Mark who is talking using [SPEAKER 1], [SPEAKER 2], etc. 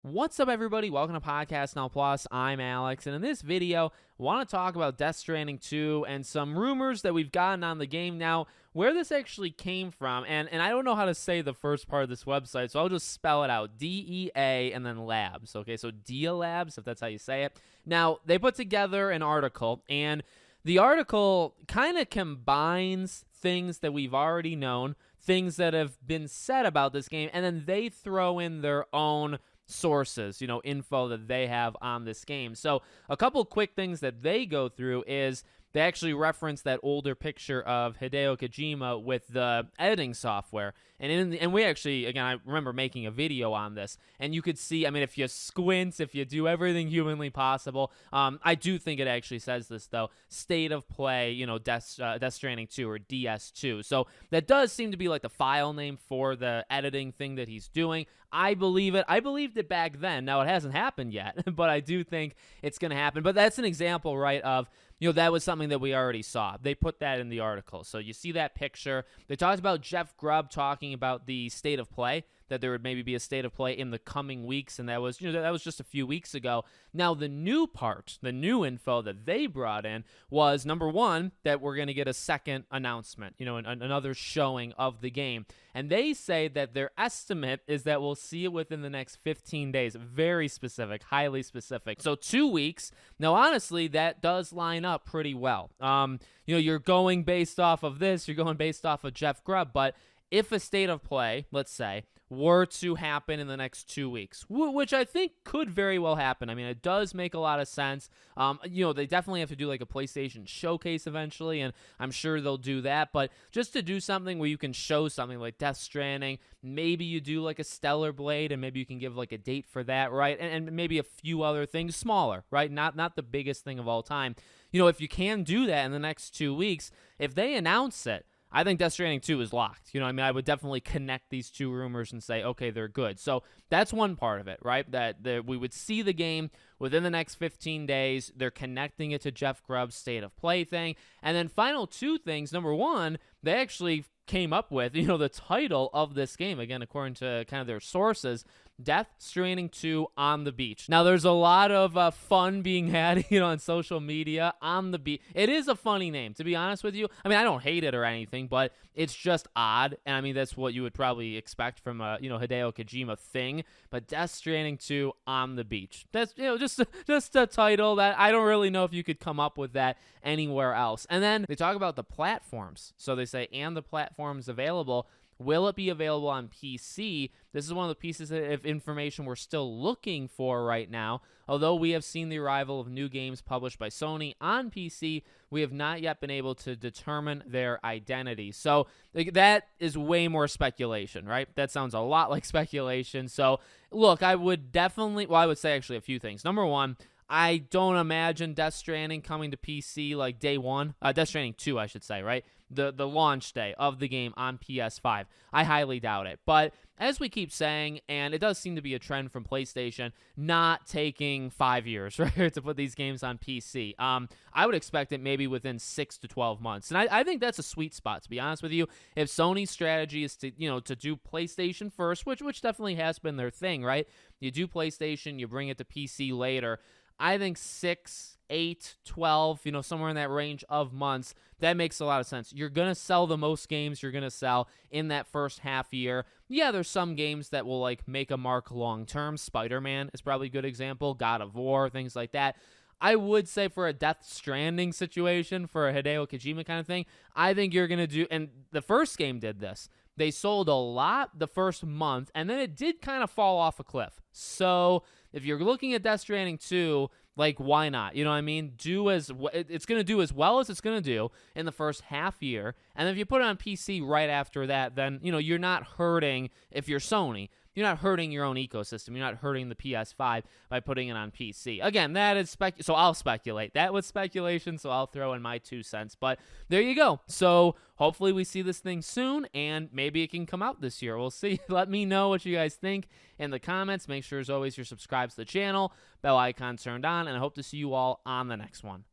[SPEAKER 1] What's up, everybody? Welcome to Podcast Now Plus. I'm Alex, and in this video, I want to talk about Death Stranding 2 and some rumors that we've gotten on the game now, where this actually came from. And I don't know how to say the first part of this website, so I'll just spell it out. DEA and then Labs. Okay, so DEA Labs, if that's how you say it. Now, they put together an article, and the article kind of combines things that we've already known, things that have been said about this game, and then they throw in their own sources, info that they have on this game. So a couple quick things that they go through is they actually reference that older picture of Hideo Kojima with the editing software. And we actually, again, I remember making a video on this, and you could see, if you squint, if you do everything humanly possible, I do think it actually says this, though, State of Play, Death Stranding 2 or DS2. So that does seem to be like the file name for the editing thing that he's doing. I believe it. I believed it back then. Now, it hasn't happened yet, but I do think it's going to happen. But that's an example, right, of that was something that we already saw. They put that in the article. So you see that picture. They talked about Jeff Grubb talking about the state of play, that there would maybe be a state of play in the coming weeks, and that was, that was just a few weeks ago. Now, the new part, the new info that they brought in was, number one, that we're going to get a second announcement, another showing of the game. And they say that their estimate is that we'll see it within the next 15 days. Very specific, highly specific. So 2 weeks. Now, honestly, that does line up pretty well. You're going based off of this, you're going based off of Jeff Grubb, but if a state of play, let's say, were to happen in the next 2 weeks, which I think could very well happen. It does make a lot of sense. They definitely have to do like a PlayStation showcase eventually, and I'm sure they'll do that. But just to do something where you can show something like Death Stranding, maybe you do like a Stellar Blade, and maybe you can give like a date for that, right? And maybe a few other things smaller, right? Not the biggest thing of all time. If you can do that in the next 2 weeks, if they announce it, I think Death Stranding 2 is locked. I would definitely connect these two rumors and say, okay, they're good. So that's one part of it, right? That we would see the game within the next 15 days. They're connecting it to Jeff Grubb's state of play thing. And then final two things. Number one, they actually came up with, the title of this game, again, according to kind of their sources, Death Stranding 2 on the beach. Now, there's a lot of fun being had, on social media on the beach. It is a funny name, to be honest with you. I don't hate it or anything, but it's just odd. And that's what you would probably expect from a, Hideo Kojima thing. But Death Stranding 2 on the beach. That's, just a title that I don't really know if you could come up with that anywhere else. And then they talk about the platforms. So they say, and the platforms available. Will it be available on PC? This is one of the pieces of information we're still looking for right now. Although we have seen the arrival of new games published by Sony on PC, we have not yet been able to determine their identity. So that is way more speculation, right? That sounds a lot like speculation. So look, I would say actually a few things. Number one, I don't imagine Death Stranding coming to PC like day one. Death Stranding 2, I should say, right? The launch day of the game on PS5. I highly doubt it. But as we keep saying, and it does seem to be a trend from PlayStation, not taking 5 years, right, to put these games on PC. I would expect it maybe within 6 to 12 months. And I think that's a sweet spot, to be honest with you. If Sony's strategy is to, to do PlayStation first, which definitely has been their thing, right? You do PlayStation, you bring it to PC later. I think 6, 8, 12, somewhere in that range of months, that makes a lot of sense. You're going to sell the most games you're going to sell in that first half year. Yeah, there's some games that will make a mark long term. Spider-Man is probably a good example. God of War, things like that. I would say for a Death Stranding situation, for a Hideo Kojima kind of thing, I think you're going to do, and the first game did this. They sold a lot the first month, and then it did kind of fall off a cliff. So if you're looking at Death Stranding 2, why not? It's going to do as well as it's going to do in the first half year. And if you put it on PC right after that, then, you're not hurting, if you're Sony, you're not hurting your own ecosystem. You're not hurting the PS5 by putting it on PC. Again, that is so I'll speculate. That was speculation, so I'll throw in my 2 cents. But there you go. So hopefully we see this thing soon, and maybe it can come out this year. We'll see. Let me know what you guys think in the comments. Make sure, as always, you're subscribed to the channel, bell icon turned on, and I hope to see you all on the next one.